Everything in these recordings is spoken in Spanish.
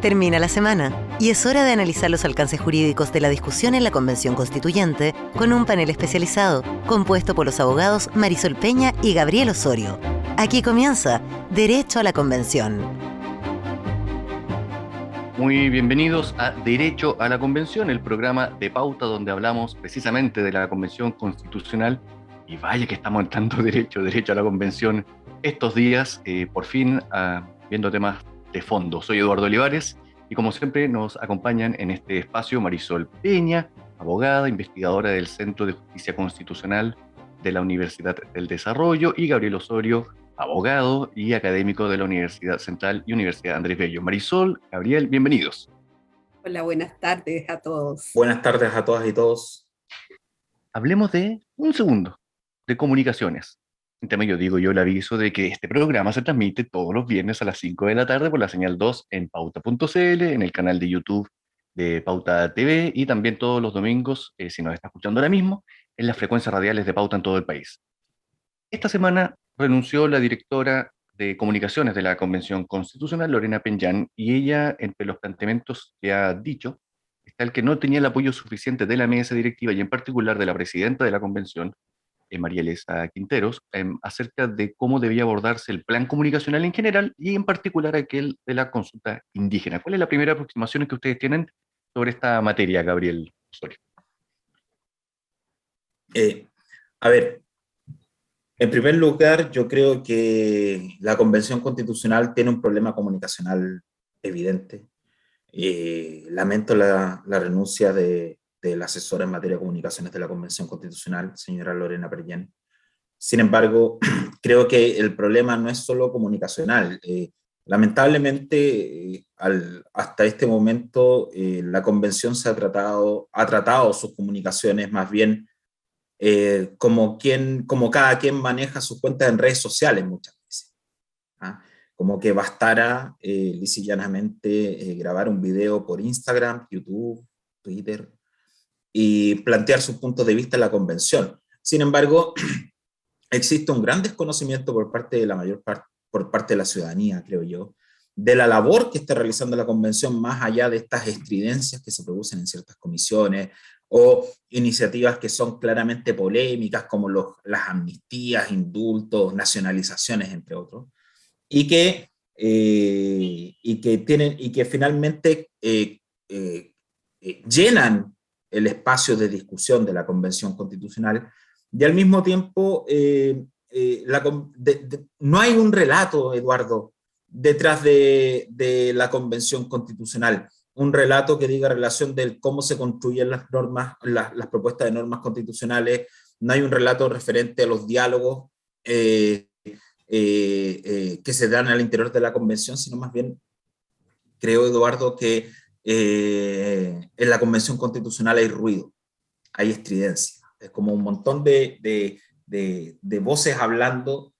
Termina la semana y es hora de analizar los alcances jurídicos de la discusión en la Convención Constituyente con un panel especializado compuesto por los abogados Marisol Peña y Gabriel Osorio. Aquí comienza Derecho a la Convención. Muy bienvenidos a Derecho a la Convención, el programa de pauta donde hablamos precisamente de la Convención Constitucional. Y vaya que estamos entrando derecho a la Convención estos días, por fin viendo temas de fondo. Soy Eduardo Olivares y como siempre nos acompañan en este espacio Marisol Peña, abogada, investigadora del Centro de Justicia Constitucional de la Universidad del Desarrollo, y Gabriel Osorio, abogado y académico de la Universidad Central y Universidad Andrés Bello. Marisol, Gabriel, bienvenidos. Hola, buenas tardes a todos. Buenas tardes a todas y todos. Hablemos de un segundo, de comunicaciones. Yo digo yo el aviso de que este programa se transmite todos los viernes a las 5 de la tarde por la señal 2 en pauta.cl, en el canal de YouTube de Pauta TV y también todos los domingos, si nos está escuchando ahora mismo, en las frecuencias radiales de Pauta en todo el país. Esta semana renunció la directora de comunicaciones de la Convención Constitucional, Lorena Penjan, y ella, entre los planteamientos que ha dicho, está el que no tenía el apoyo suficiente de la mesa directiva y en particular de la presidenta de la Convención, María Elisa Quinteros, acerca de cómo debía abordarse el plan comunicacional en general y en particular aquel de la consulta indígena. ¿Cuál es la primera aproximación que ustedes tienen sobre esta materia, Gabriel Osorio? A ver, en primer lugar, yo creo que la Convención Constitucional tiene un problema comunicacional evidente. Lamento la renuncia de la asesora en materia de comunicaciones de la Convención Constitucional, señora Lorena Penjan. Sin embargo, creo que el problema no es solo comunicacional. Lamentablemente, hasta este momento, la Convención ha tratado sus comunicaciones más bien como cada quien maneja sus cuentas en redes sociales muchas veces. Como que bastara lisa y llanamente grabar un video por Instagram, YouTube, Twitter, y plantear sus puntos de vista en la convención. Sin embargo, existe un gran desconocimiento por parte de por parte de la ciudadanía, creo yo, de la labor que está realizando la convención, más allá de estas estridencias que se producen en ciertas comisiones o iniciativas que son claramente polémicas, como las amnistías, indultos, nacionalizaciones, entre otros, y que finalmente llenan el espacio de discusión de la Convención Constitucional, y al mismo tiempo no hay un relato, Eduardo, detrás de la Convención Constitucional, un relato que diga relación de cómo se construyen las normas, las propuestas de normas constitucionales. No hay un relato referente a los diálogos que se dan al interior de la Convención, sino más bien, creo, Eduardo, que en la Convención Constitucional hay ruido, hay estridencia. Es como un montón de voces hablando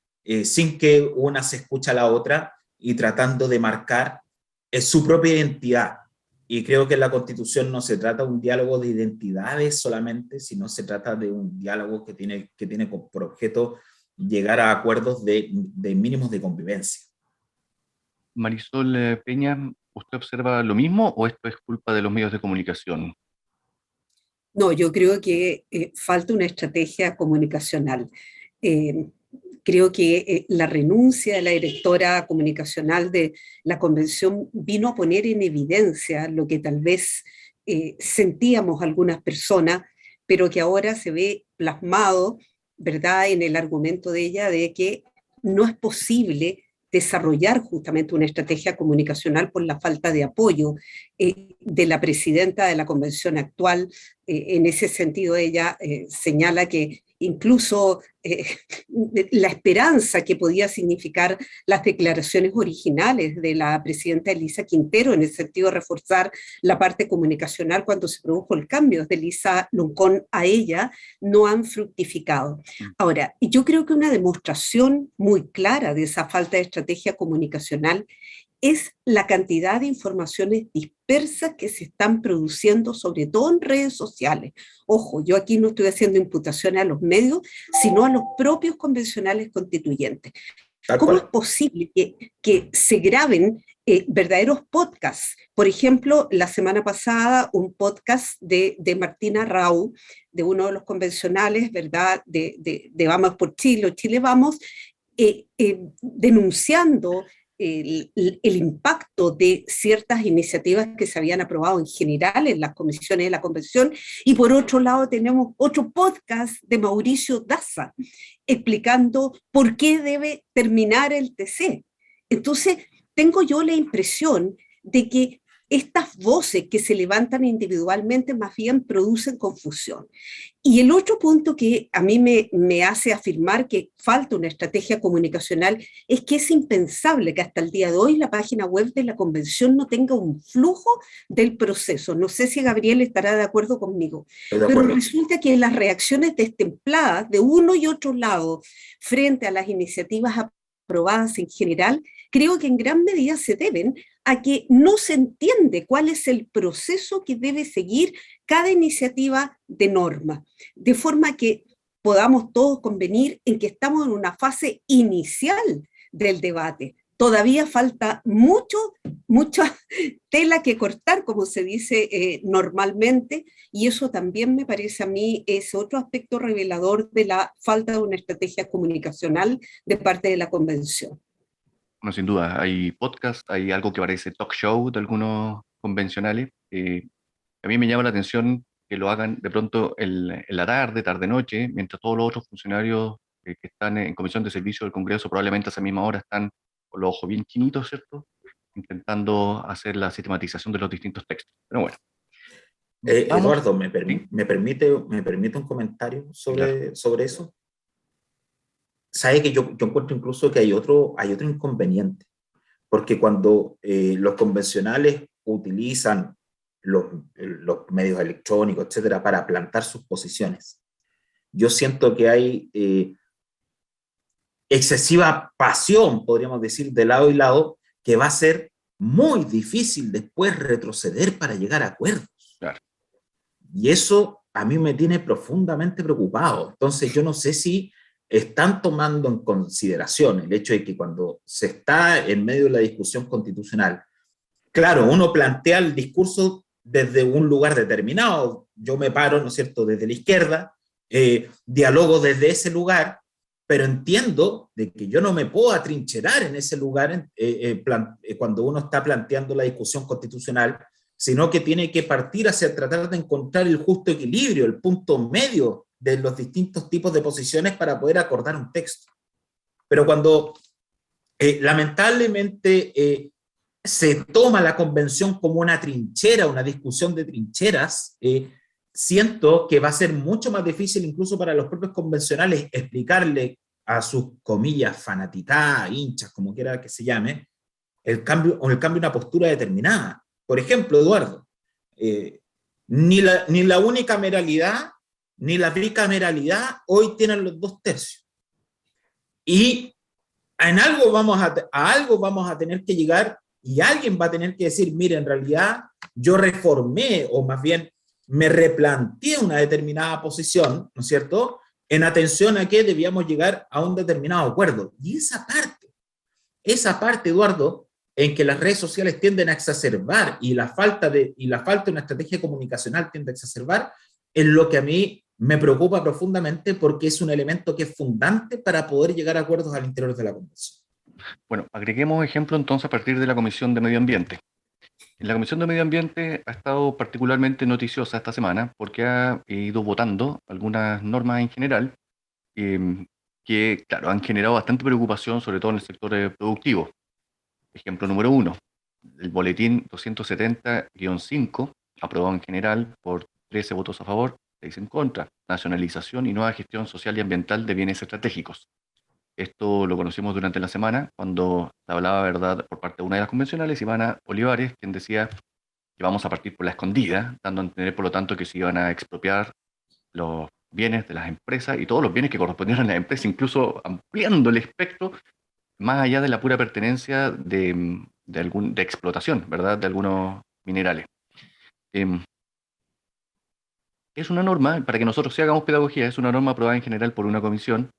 sin que una se escuche a la otra y tratando de marcar su propia identidad. Y creo que en la Constitución no se trata de un diálogo de identidades solamente, sino se trata de un diálogo que tiene por objeto llegar a acuerdos de mínimos de convivencia. Marisol Peña, ¿usted observa lo mismo o esto es culpa de los medios de comunicación? No, yo creo que falta una estrategia comunicacional. Creo que la renuncia de la directora comunicacional de la convención vino a poner en evidencia lo que tal vez sentíamos algunas personas, pero que ahora se ve plasmado, ¿verdad?, en el argumento de ella de que no es posible desarrollar justamente una estrategia comunicacional por la falta de apoyo de la presidenta de la convención actual. En ese sentido, ella señala que incluso la esperanza que podía significar las declaraciones originales de la presidenta Elisa Quintero, en el sentido de reforzar la parte comunicacional cuando se produjo el cambio de Elisa Loncón a ella, no han fructificado. Ahora, yo creo que una demostración muy clara de esa falta de estrategia comunicacional es la cantidad de informaciones dispersas que se están produciendo, sobre todo en redes sociales. Ojo, yo aquí no estoy haciendo imputaciones a los medios, sino a los propios convencionales constituyentes. Tal ¿Cómo es cual. posible que se graben verdaderos podcasts? Por ejemplo, la semana pasada un podcast de Martina Rau, de uno de los convencionales, ¿verdad? De Vamos por Chile, o Chile Vamos, denunciando el impacto de ciertas iniciativas que se habían aprobado en general en las comisiones de la convención, y por otro lado tenemos otro podcast de Mauricio Daza explicando por qué debe terminar el TC. Entonces, tengo yo la impresión de que estas voces que se levantan individualmente más bien producen confusión. Y el otro punto que a mí me hace afirmar que falta una estrategia comunicacional es que es impensable que hasta el día de hoy la página web de la convención no tenga un flujo del proceso. No sé si Gabriel estará de acuerdo conmigo, Estoy de pero acuerdo. resulta que las reacciones destempladas de uno y otro lado frente a las iniciativas aprobadas en general, creo que en gran medida se deben a que no se entiende cuál es el proceso que debe seguir cada iniciativa de norma, de forma que podamos todos convenir en que estamos en una fase inicial del debate. Todavía falta mucha tela que cortar, como se dice normalmente, y eso también me parece a mí es otro aspecto revelador de la falta de una estrategia comunicacional de parte de la convención. Bueno, sin duda, hay podcast, hay algo que parece talk show de algunos convencionales. A mí me llama la atención que lo hagan de pronto en la tarde, tarde-noche, mientras todos los otros funcionarios que están en comisión de servicio del Congreso probablemente a esa misma hora están con los ojos bien chinitos, ¿cierto? Intentando hacer la sistematización de los distintos textos. Pero bueno, vamos. Eduardo, Sí, me permite un comentario claro. sobre eso? Sabe que yo encuentro incluso que hay otro inconveniente, porque cuando los convencionales utilizan los medios electrónicos, etcétera, para plantar sus posiciones, yo siento que hay excesiva pasión, podríamos decir, de lado y lado, que va a ser muy difícil después retroceder para llegar a acuerdos. Claro. Y eso a mí me tiene profundamente preocupado. Entonces yo no sé si están tomando en consideración el hecho de que cuando se está en medio de la discusión constitucional, claro, uno plantea el discurso desde un lugar determinado. Yo me paro, ¿no es cierto?, desde la izquierda, dialogo desde ese lugar, pero entiendo de que yo no me puedo atrincherar en ese lugar cuando uno está planteando la discusión constitucional, sino que tiene que partir hacia tratar de encontrar el justo equilibrio, el punto medio de los distintos tipos de posiciones para poder acordar un texto. Pero cuando lamentablemente se toma la convención como una trinchera, una discusión de trincheras, siento que va a ser mucho más difícil incluso para los propios convencionales explicarle a sus comillas fanaticadas, hinchas, como quiera que se llame, el cambio de una postura determinada. Por ejemplo, Eduardo, ni la unicameralidad ni la bicameralidad hoy tienen los 2/3. Y en algo a algo vamos a tener que llegar y alguien va a tener que decir, mire, en realidad yo reformé o más bien me replanteé una determinada posición, ¿no es cierto?, en atención a que debíamos llegar a un determinado acuerdo. Y esa parte, Eduardo, en que las redes sociales tienden a exacerbar y la falta de una estrategia comunicacional tiende a exacerbar, es lo que a mí me preocupa profundamente porque es un elemento que es fundante para poder llegar a acuerdos al interior de la convención. Bueno, agreguemos ejemplo entonces a partir de la Comisión de Medio Ambiente. En la Comisión de Medio Ambiente ha estado particularmente noticiosa esta semana porque ha ido votando algunas normas en general que, claro, han generado bastante preocupación, sobre todo en el sector productivo. Ejemplo número 1, el boletín 270-5, aprobado en general por 13 votos a favor, 6 en contra, nacionalización y nueva gestión social y ambiental de bienes estratégicos. Esto lo conocimos durante la semana, cuando se hablaba, verdad, por parte de una de las convencionales, Ivana Olivares, quien decía que vamos a partir por la escondida, dando a entender, por lo tanto, que se iban a expropiar los bienes de las empresas y todos los bienes que correspondieran a la empresa, incluso ampliando el espectro más allá de la pura pertenencia de explotación, ¿verdad?, de algunos minerales. Es una norma, para que nosotros sí hagamos pedagogía, es una norma aprobada en general por una comisión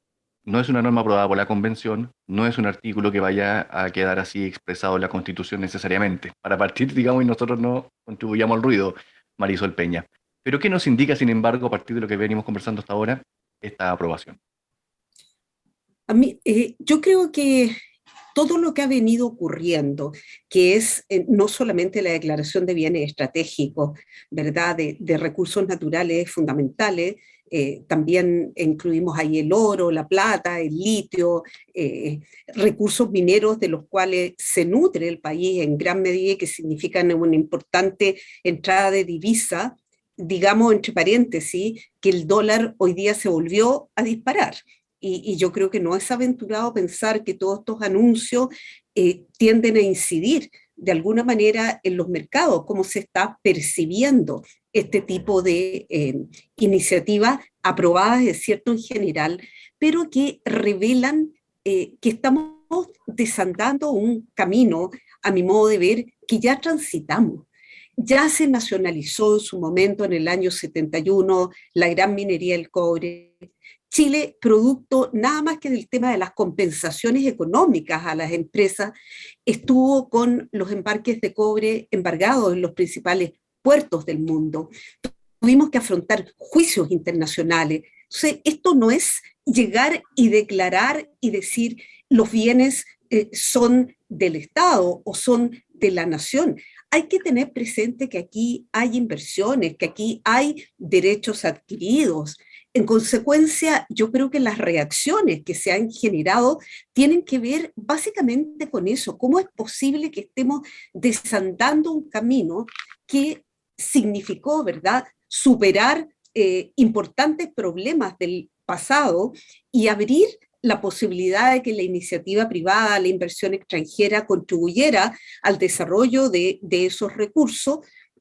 no es una norma aprobada por la Convención, no es un artículo que vaya a quedar así expresado en la Constitución necesariamente, para partir, digamos, y nosotros no contribuyamos al ruido, Marisol Peña. Pero ¿qué nos indica, sin embargo, a partir de lo que venimos conversando hasta ahora, esta aprobación? A mí, yo creo que todo lo que ha venido ocurriendo, que es no solamente la declaración de bienes estratégicos, ¿verdad?, de recursos naturales fundamentales, también incluimos ahí el oro, la plata, el litio, recursos mineros de los cuales se nutre el país en gran medida y que significan una importante entrada de divisa, digamos entre paréntesis, que el dólar hoy día se volvió a disparar. Y yo creo que no es aventurado pensar que todos estos anuncios tienden a incidir de alguna manera en los mercados, cómo se está percibiendo este tipo de iniciativas aprobadas, es cierto, en general, pero que revelan que estamos desandando un camino, a mi modo de ver, que ya transitamos. Ya se nacionalizó en su momento, en el año 71, la gran minería del cobre. Chile, producto nada más que del tema de las compensaciones económicas a las empresas, estuvo con los embarques de cobre embargados en los principales puertos del mundo. Tuvimos que afrontar juicios internacionales. Entonces, esto no es llegar y declarar y decir los bienes son del Estado o son de la nación. Hay que tener presente que aquí hay inversiones, que aquí hay derechos adquiridos. En consecuencia, yo creo que las reacciones que se han generado tienen que ver básicamente con eso. ¿Cómo es posible que estemos desandando un camino que significó, ¿verdad?, superar importantes problemas del pasado y abrir la posibilidad de que la iniciativa privada, la inversión extranjera contribuyera al desarrollo de esos recursos,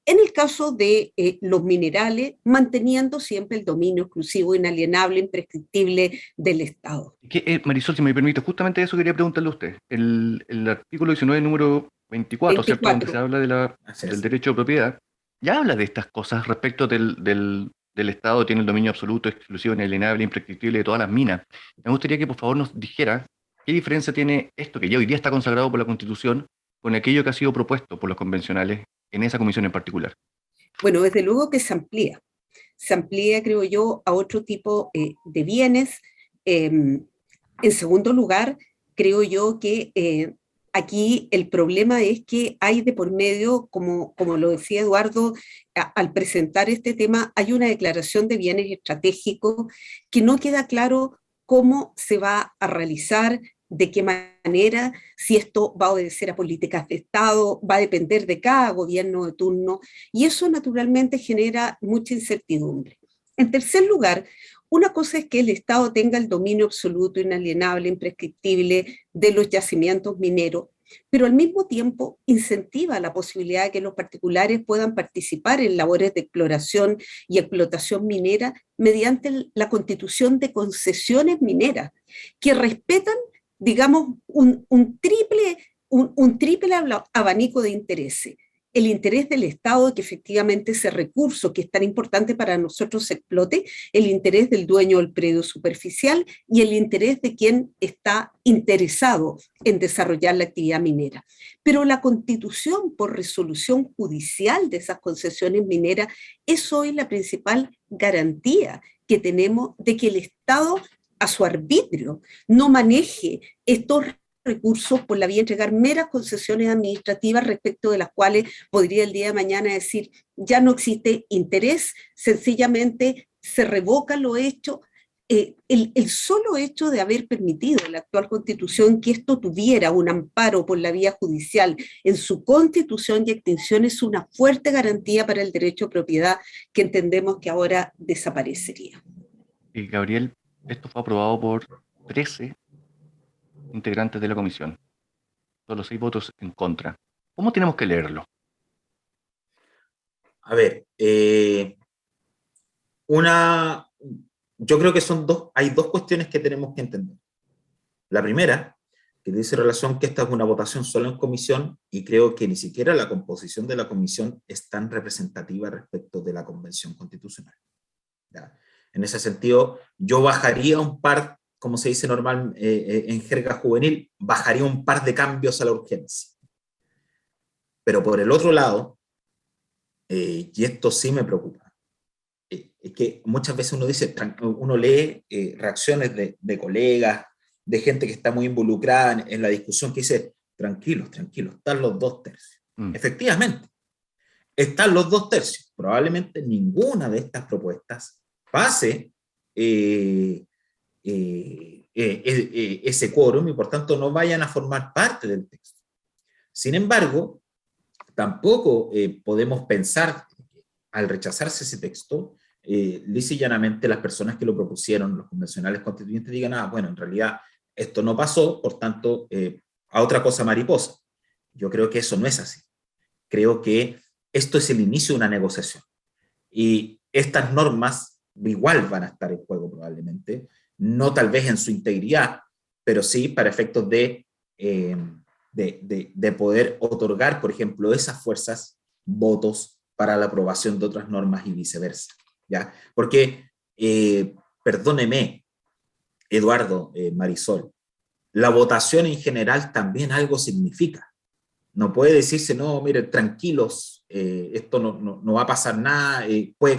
en el caso de los minerales, manteniendo siempre el dominio exclusivo, inalienable, imprescriptible del Estado. Marisol, si me permite, justamente eso quería preguntarle a usted. El artículo 19, número 24, ¿cierto?, donde se habla del derecho de propiedad, ya habla de estas cosas respecto del Estado, tiene el dominio absoluto, exclusivo, inalienable, imprescriptible de todas las minas. Me gustaría que por favor nos dijera qué diferencia tiene esto que ya hoy día está consagrado por la Constitución con aquello que ha sido propuesto por los convencionales en esa comisión en particular. Bueno, desde luego que se amplía, creo yo, a otro tipo de bienes. En segundo lugar, creo yo que aquí el problema es que hay de por medio, como lo decía Eduardo, al presentar este tema, hay una declaración de bienes estratégicos que no queda claro cómo se va a realizar, de qué manera, si esto va a obedecer a políticas de Estado, va a depender de cada gobierno de turno, y eso naturalmente genera mucha incertidumbre. En tercer lugar, una cosa es que el Estado tenga el dominio absoluto, inalienable, imprescriptible de los yacimientos mineros, pero al mismo tiempo incentiva la posibilidad de que los particulares puedan participar en labores de exploración y explotación minera mediante la constitución de concesiones mineras, que respetan, digamos, un triple abanico de intereses. El interés del Estado de que efectivamente ese recurso que es tan importante para nosotros se explote, el interés del dueño del predio superficial y el interés de quien está interesado en desarrollar la actividad minera. Pero la constitución por resolución judicial de esas concesiones mineras es hoy la principal garantía que tenemos de que el Estado, a su arbitrio, no maneje estos recursos por la vía de entregar meras concesiones administrativas respecto de las cuales podría el día de mañana decir ya no existe interés, sencillamente se revoca lo hecho. El solo hecho de haber permitido en la actual Constitución que esto tuviera un amparo por la vía judicial en su constitución y extinción es una fuerte garantía para el derecho a propiedad que entendemos que ahora desaparecería. Gabriel, esto fue aprobado por 13 integrantes de la comisión, solo 6 votos en contra. ¿Cómo tenemos que leerlo? A ver, yo creo que hay dos cuestiones que tenemos que entender. La primera, que dice relación que esta es una votación solo en comisión, y creo que ni siquiera la composición de la comisión es tan representativa respecto de la Convención Constitucional. ¿Ya? En ese sentido, yo bajaría un par como se dice normal en jerga juvenil, bajaría un par de cambios a la urgencia. Pero por el otro lado, y esto sí me preocupa, es que muchas veces uno lee reacciones de colegas, de gente que está muy involucrada en la discusión, que dice, tranquilos, están los 2/3. Efectivamente, están los 2/3. Probablemente ninguna de estas propuestas pase ese quórum y por tanto no vayan a formar parte del texto. Sin embargo, tampoco podemos pensar, al rechazarse ese texto, lisa y llanamente las personas que lo propusieron, los convencionales constituyentes, digan, bueno, en realidad esto no pasó, por tanto, a otra cosa mariposa. Yo creo que eso no es así. Creo que esto es el inicio de una negociación. Y estas normas igual van a estar en juego probablemente, no tal vez en su integridad, pero sí para efectos de poder otorgar, por ejemplo, esas fuerzas, votos para la aprobación de otras normas y viceversa, ¿ya? Porque, perdóneme, Eduardo, Marisol, la votación en general también algo significa. No puede decirse, no, miren, tranquilos, esto no va a pasar nada, puede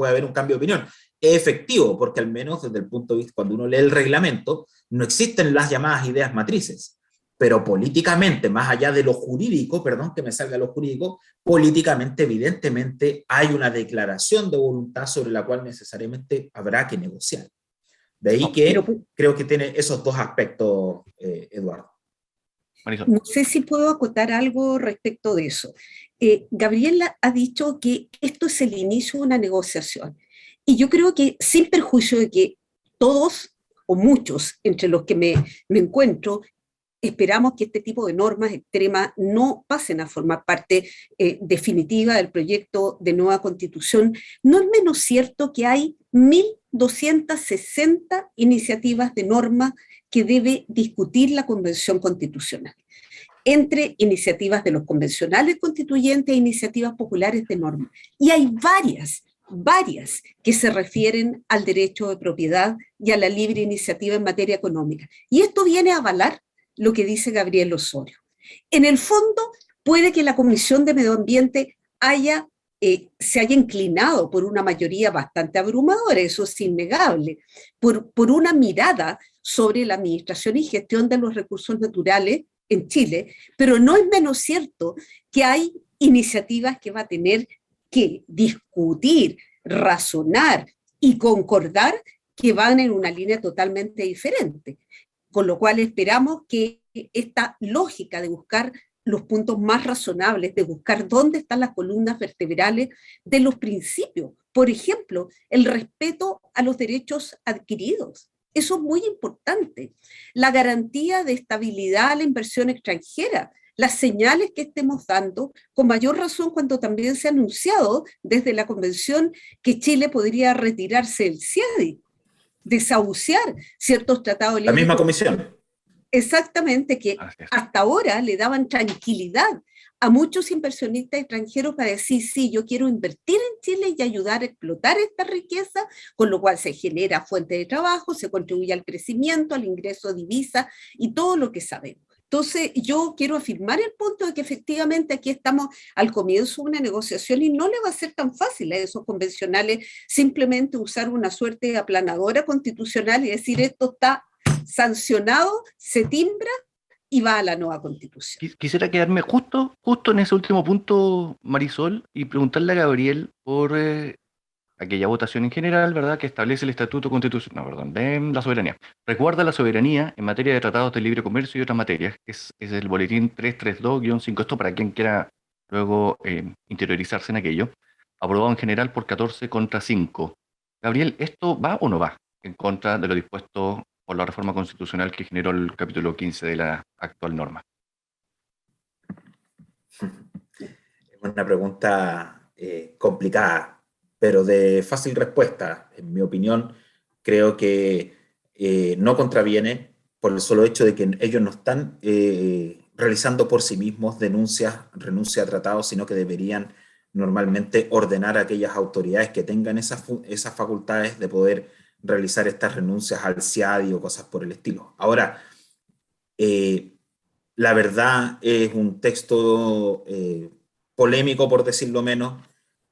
haber un cambio de opinión. Es efectivo, porque al menos desde el punto de vista, cuando uno lee el reglamento, no existen las llamadas ideas matrices, pero políticamente, más allá de lo jurídico, perdón que me salga lo jurídico, políticamente, evidentemente, hay una declaración de voluntad sobre la cual necesariamente habrá que negociar. De ahí que creo que tiene esos dos aspectos, Eduardo. No sé si puedo acotar algo respecto de eso. Gabriela ha dicho que esto es el inicio de una negociación. Y yo creo que, sin perjuicio de que todos o muchos entre los que me encuentro, esperamos que este tipo de normas extremas no pasen a formar parte definitiva del proyecto de nueva constitución, no es menos cierto que hay 1.260 iniciativas de normas que debe discutir la Convención Constitucional, entre iniciativas de los convencionales constituyentes e iniciativas populares de norma. Y hay varias que se refieren al derecho de propiedad y a la libre iniciativa en materia económica. Y esto viene a avalar lo que dice Gabriel Osorio. En el fondo, puede que la Comisión de Medio Ambiente se haya inclinado por una mayoría bastante abrumadora, eso es innegable, por una mirada sobre la administración y gestión de los recursos naturales en Chile, pero no es menos cierto que hay iniciativas que va a tener que discutir, razonar y concordar que van en una línea totalmente diferente. Con lo cual esperamos que esta lógica de buscar los puntos más razonables, de buscar dónde están las columnas vertebrales de los principios. Por ejemplo, el respeto a los derechos adquiridos. Eso es muy importante. La garantía de estabilidad a la inversión extranjera, las señales que estemos dando, con mayor razón cuando también se ha anunciado desde la Convención que Chile podría retirarse del CIADI, desahuciar ciertos tratados de libre la misma comisión. Exactamente, que hasta ahora le daban tranquilidad a muchos inversionistas extranjeros para decir, sí, yo quiero invertir en Chile y ayudar a explotar esta riqueza, con lo cual se genera fuente de trabajo, se contribuye al crecimiento, al ingreso de divisas y todo lo que sabemos. Entonces, yo quiero afirmar el punto de que efectivamente aquí estamos al comienzo de una negociación y no le va a ser tan fácil a esos convencionales simplemente usar una suerte de aplanadora constitucional y decir esto está sancionado, se timbra y va a la nueva constitución. Quisiera quedarme justo en ese último punto, Marisol, y preguntarle a Gabriel por aquella votación en general, ¿verdad?, que establece el Estatuto Constitucional, de la soberanía. Recuerda la soberanía en materia de tratados de libre comercio y otras materias, que es el boletín 332-5, esto para quien quiera luego interiorizarse en aquello, aprobado en general por 14 contra 5. Gabriel, ¿esto va o no va en contra de lo dispuesto por la reforma constitucional que generó el capítulo 15 de la actual norma? Es una pregunta complicada, pero de fácil respuesta. En mi opinión, creo que no contraviene por el solo hecho de que ellos no están realizando por sí mismos renuncia a tratados, sino que deberían normalmente ordenar a aquellas autoridades que tengan esas facultades de poder realizar estas renuncias al CIADI o cosas por el estilo. Ahora, la verdad es un texto polémico, por decirlo menos.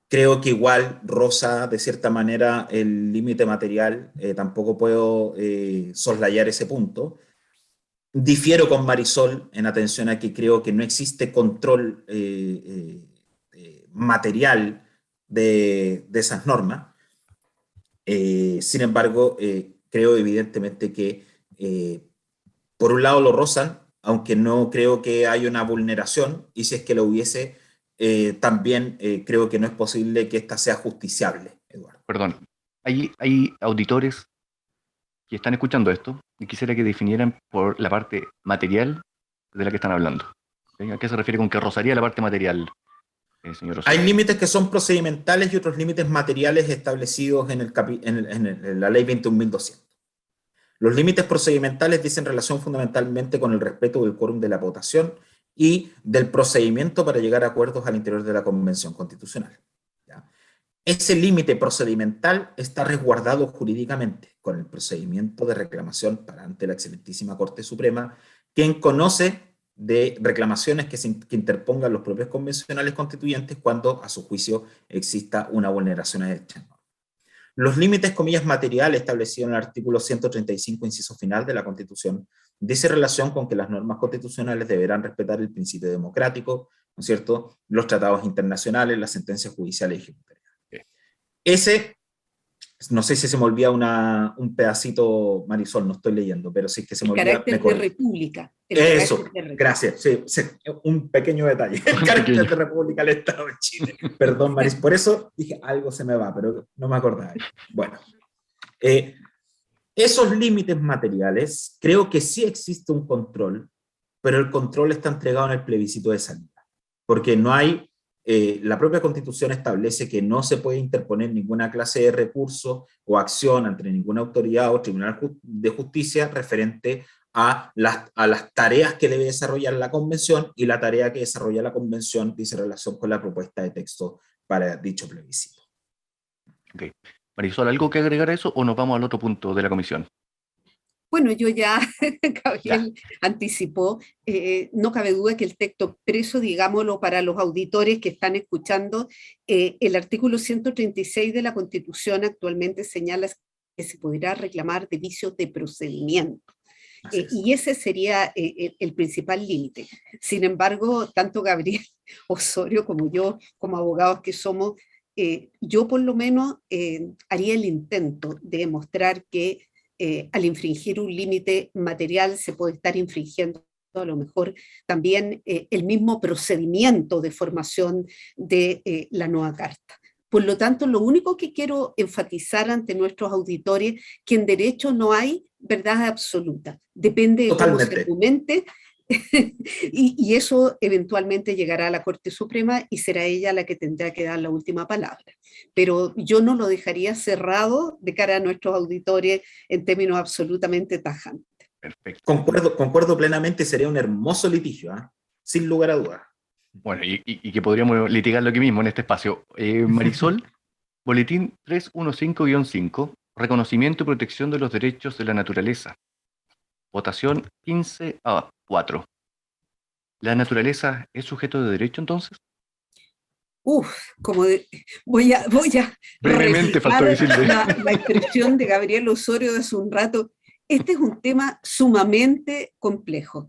Creo que igual roza de cierta manera el límite material, tampoco puedo soslayar ese punto. Difiero con Marisol en atención a que creo que no existe control material de esas normas. Sin embargo, creo evidentemente que por un lado lo rozan, aunque no creo que haya una vulneración, y si es que lo hubiese, también creo que no es posible que esta sea justiciable, Eduardo. Perdón, hay auditores que están escuchando esto y quisiera que definieran por la parte material de la que están hablando. ¿Sí? ¿A qué se refiere con que rozaría la parte material, señor Osorio? Hay límites que son procedimentales y otros límites materiales establecidos en la ley 21.200. Los límites procedimentales dicen relación fundamentalmente con el respeto del quórum de la votación y del procedimiento para llegar a acuerdos al interior de la Convención Constitucional. ¿Ya? Ese límite procedimental está resguardado jurídicamente con el procedimiento de reclamación para ante la excelentísima Corte Suprema, quien conoce de reclamaciones que interpongan los propios convencionales constituyentes cuando a su juicio exista una vulneración a este norma. Los límites, comillas, materiales establecidos en el artículo 135, inciso final de la Constitución, dice relación con que las normas constitucionales deberán respetar el principio democrático, ¿no es cierto?, los tratados internacionales, las sentencias judiciales y ejecutoriales. Ese, no sé si se me olvida un pedacito, Marisol, no estoy leyendo, pero sí que se me olvida. El carácter de república. Eso, gracias, sí, un pequeño detalle. El carácter de república del Estado de Chile. Perdón, Maris, por eso dije algo se me va, pero no me acordaba. Bueno, esos límites materiales, creo que sí existe un control, pero el control está entregado en el plebiscito de salida, porque no hay, la propia Constitución establece que no se puede interponer ninguna clase de recurso o acción ante ninguna autoridad o tribunal de justicia referente a las tareas que debe desarrollar la convención, y la tarea que desarrolla la convención dice relación con la propuesta de texto para dicho plebiscito. Okay. Marisol, ¿algo que agregar a eso o nos vamos al otro punto de la comisión? Bueno, yo ya, Gabriel anticipó, no cabe duda que el texto expreso, digámoslo para los auditores que están escuchando, el artículo 136 de la Constitución actualmente señala que se podrá reclamar de vicios de procedimiento. Y ese sería el principal límite. Sin embargo, tanto Gabriel Osorio como yo, como abogados que somos, yo por lo menos haría el intento de demostrar que al infringir un límite material se puede estar infringiendo a lo mejor también el mismo procedimiento de formación de la nueva Carta. Por lo tanto, lo único que quiero enfatizar ante nuestros auditores, que en derecho no hay verdad absoluta, depende de cómo se argumente, y eso eventualmente llegará a la Corte Suprema y será ella la que tendrá que dar la última palabra. Pero yo no lo dejaría cerrado de cara a nuestros auditores en términos absolutamente tajantes. Perfecto. Concuerdo plenamente, sería un hermoso litigio, sin lugar a dudas. Bueno, y que podríamos litigarlo aquí mismo en este espacio. Marisol, Boletín 315-5, Reconocimiento y protección de los derechos de la naturaleza. Votación 15-4. ¿La naturaleza es sujeto de derecho entonces? Voy a brevemente faltó decirle la expresión de Gabriel Osorio de hace un rato. Este es un tema sumamente complejo,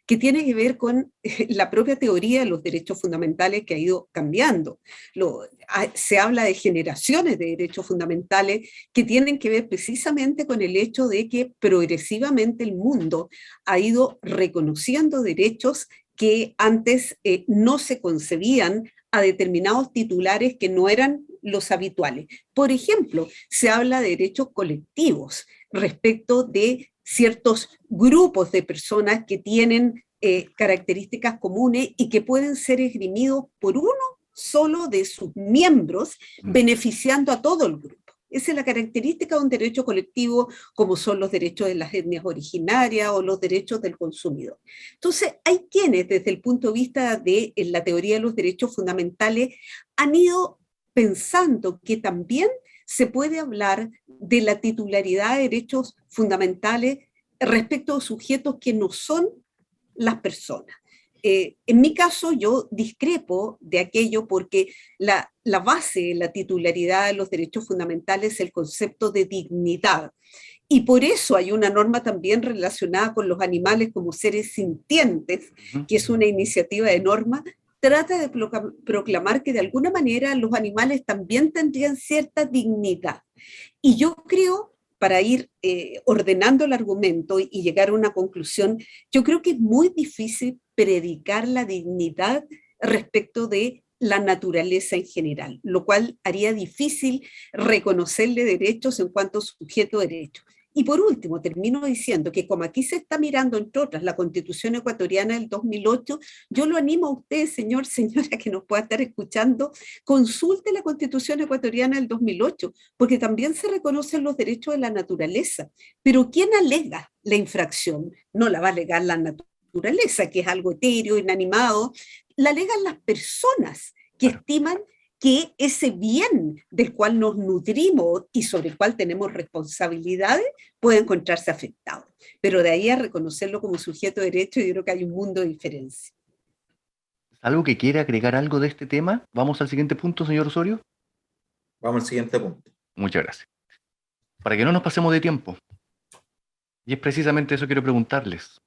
que tiene que ver con la propia teoría de los derechos fundamentales que ha ido cambiando. Se habla de generaciones de derechos fundamentales que tienen que ver precisamente con el hecho de que progresivamente el mundo ha ido reconociendo derechos que antes no se concebían a determinados titulares que no eran los habituales. Por ejemplo, se habla de derechos colectivos respecto de ciertos grupos de personas que tienen características comunes y que pueden ser esgrimidos por uno solo de sus miembros, beneficiando a todo el grupo. Esa es la característica de un derecho colectivo, como son los derechos de las etnias originarias o los derechos del consumidor. Entonces, hay quienes, desde el punto de vista de la teoría de los derechos fundamentales, han ido pensando que también se puede hablar de la titularidad de derechos fundamentales respecto a sujetos que no son las personas. En mi caso, yo discrepo de aquello porque la base de la titularidad de los derechos fundamentales es el concepto de dignidad. Y por eso hay una norma también relacionada con los animales como seres sintientes, que es una iniciativa de norma, trata de proclamar que de alguna manera los animales también tendrían cierta dignidad. Y yo creo, para ir ordenando el argumento y llegar a una conclusión, yo creo que es muy difícil predicar la dignidad respecto de la naturaleza en general, lo cual haría difícil reconocerle derechos en cuanto sujeto de derechos. Y por último, termino diciendo que como aquí se está mirando, entre otras, la Constitución ecuatoriana del 2008, yo lo animo a usted, señor, señora, que nos pueda estar escuchando, consulte la Constitución ecuatoriana del 2008, porque también se reconocen los derechos de la naturaleza. Pero ¿quién alega la infracción? No la va a alegar la naturaleza, que es algo etéreo, inanimado, la alegan las personas que estiman que ese bien del cual nos nutrimos y sobre el cual tenemos responsabilidades puede encontrarse afectado. Pero de ahí a reconocerlo como sujeto de derecho, yo creo que hay un mundo de diferencia. ¿Algo que quiere agregar algo de este tema? Vamos al siguiente punto, señor Osorio. Vamos al siguiente punto. Muchas gracias. Para que no nos pasemos de tiempo, y es precisamente eso que quiero preguntarles.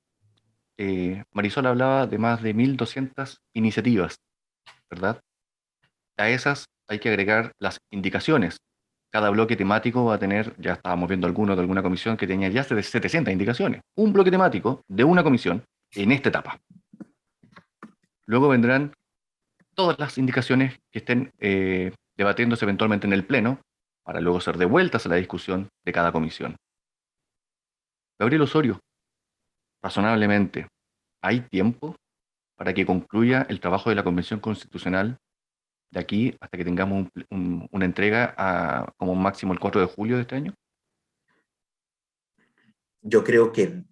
Marisol hablaba de más de 1.200 iniciativas, ¿verdad? A esas hay que agregar las indicaciones. Cada bloque temático va a tener, ya estábamos viendo algunos de alguna comisión que tenía ya 700 indicaciones. Un bloque temático de una comisión en esta etapa. Luego vendrán todas las indicaciones que estén debatiéndose eventualmente en el Pleno, para luego ser devueltas a la discusión de cada comisión. Gabriel Osorio, razonablemente, ¿hay tiempo para que concluya el trabajo de la Convención Constitucional de aquí hasta que tengamos una entrega como máximo el 4 de julio de este año? Yo creo que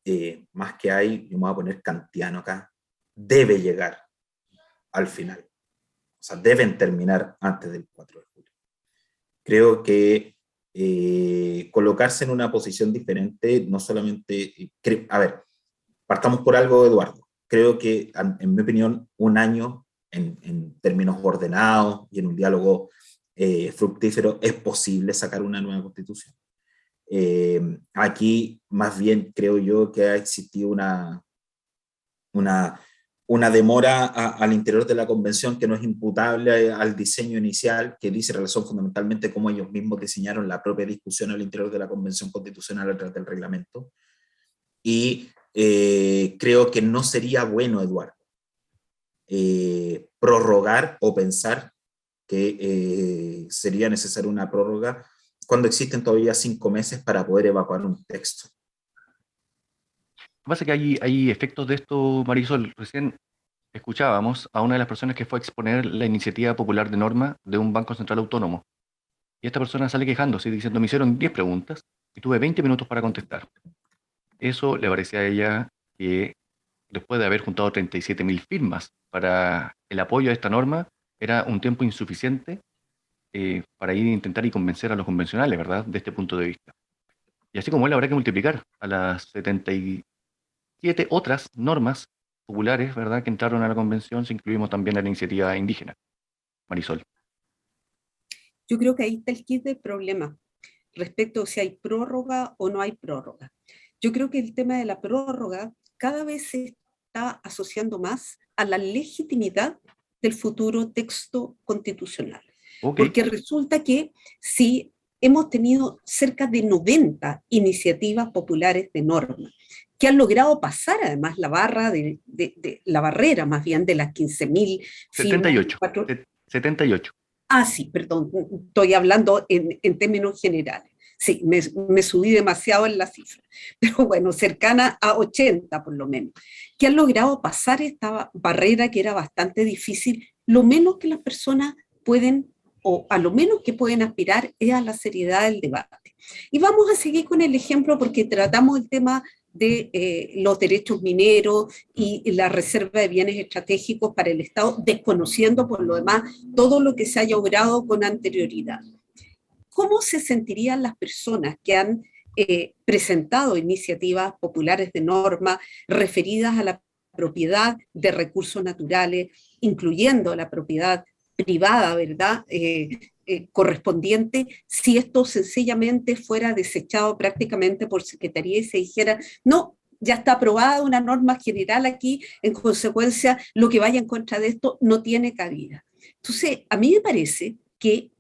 más que hay, yo me voy a poner kantiano acá, debe llegar al final. O sea, deben terminar antes del 4 de julio. Creo que colocarse en una posición diferente, no solamente... a ver, partamos por algo, Eduardo. Creo que, en mi opinión, un año en términos ordenados y en un diálogo fructífero es posible sacar una nueva constitución. Aquí, más bien, creo yo que ha existido una demora al interior de la convención que no es imputable al diseño inicial, que dice relación fundamentalmente cómo ellos mismos diseñaron la propia discusión al interior de la convención constitucional a través del reglamento. Y creo que no sería bueno, Eduardo, prorrogar o pensar que sería necesaria una prórroga cuando existen todavía 5 meses para poder evacuar un texto. Lo que pasa es que hay efectos de esto, Marisol. Recién escuchábamos a una de las personas que fue a exponer la iniciativa popular de norma de un banco central autónomo. Y esta persona sale quejándose diciendo, me hicieron 10 preguntas y tuve 20 minutos para contestar. Eso le parecía a ella que después de haber juntado 37.000 firmas para el apoyo a esta norma, era un tiempo insuficiente para ir a intentar y convencer a los convencionales, ¿verdad?, de este punto de vista. Y así como él, habrá que multiplicar a las 77 otras normas populares, ¿verdad?, que entraron a la convención, si incluimos también a la iniciativa indígena. Marisol. Yo creo que ahí está el kit del problema, respecto a si hay prórroga o no hay prórroga. Yo creo que el tema de la prórroga cada vez se está asociando más a la legitimidad del futuro texto constitucional. Okay. Porque resulta que si hemos tenido cerca de 90 iniciativas populares de norma que han logrado pasar además la barrera más bien de las 15.000 78. 78. Ah, sí, perdón, estoy hablando en términos generales. Sí, me subí demasiado en la cifra, pero bueno, cercana a 80 por lo menos, que han logrado pasar esta barrera que era bastante difícil. Lo menos que las personas pueden, o a lo menos que pueden aspirar, es a la seriedad del debate. Y vamos a seguir con el ejemplo porque tratamos el tema de los derechos mineros y la reserva de bienes estratégicos para el Estado, desconociendo por lo demás todo lo que se haya obrado con anterioridad. ¿cómo se sentirían las personas que han presentado iniciativas populares de norma referidas a la propiedad de recursos naturales, incluyendo la propiedad privada, ¿verdad? Correspondiente, si esto sencillamente fuera desechado prácticamente por Secretaría y se dijera, no, ya está aprobada una norma general aquí, en consecuencia, lo que vaya en contra de esto no tiene cabida. Entonces, a mí me parece que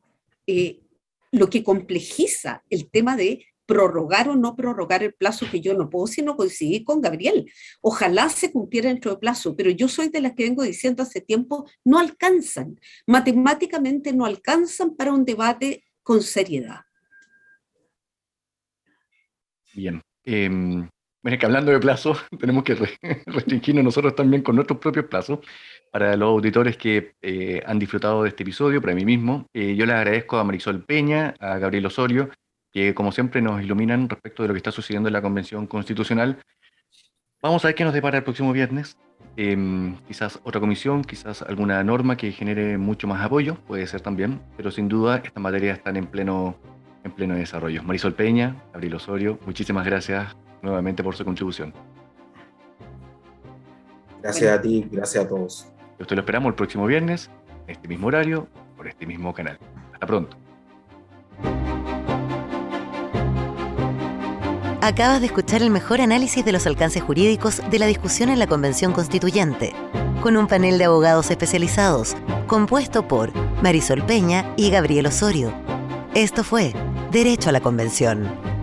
lo que complejiza el tema de prorrogar o no prorrogar el plazo, que yo no puedo sino coincidir con Gabriel. Ojalá se cumpliera dentro de plazo, pero yo soy de las que vengo diciendo hace tiempo, no alcanzan, matemáticamente no alcanzan para un debate con seriedad. Bien. Bueno, que hablando de plazo, tenemos que restringirnos nosotros también con nuestros propios plazos. Para los auditores que han disfrutado de este episodio, para mí mismo, yo les agradezco a Marisol Peña, a Gabriel Osorio, que como siempre nos iluminan respecto de lo que está sucediendo en la Convención Constitucional. Vamos a ver qué nos depara el próximo viernes. Quizás otra comisión, quizás alguna norma que genere mucho más apoyo, puede ser también, pero sin duda estas materias están en pleno desarrollo. Marisol Peña, Gabriel Osorio, muchísimas gracias nuevamente por su contribución. Gracias a ti, gracias a todos. Esto lo esperamos el próximo viernes, en este mismo horario, por este mismo canal. Hasta pronto. Acabas de escuchar el mejor análisis de los alcances jurídicos de la discusión en la Convención Constituyente, con un panel de abogados especializados, compuesto por Marisol Peña y Gabriel Osorio. Esto fue Derecho a la Convención.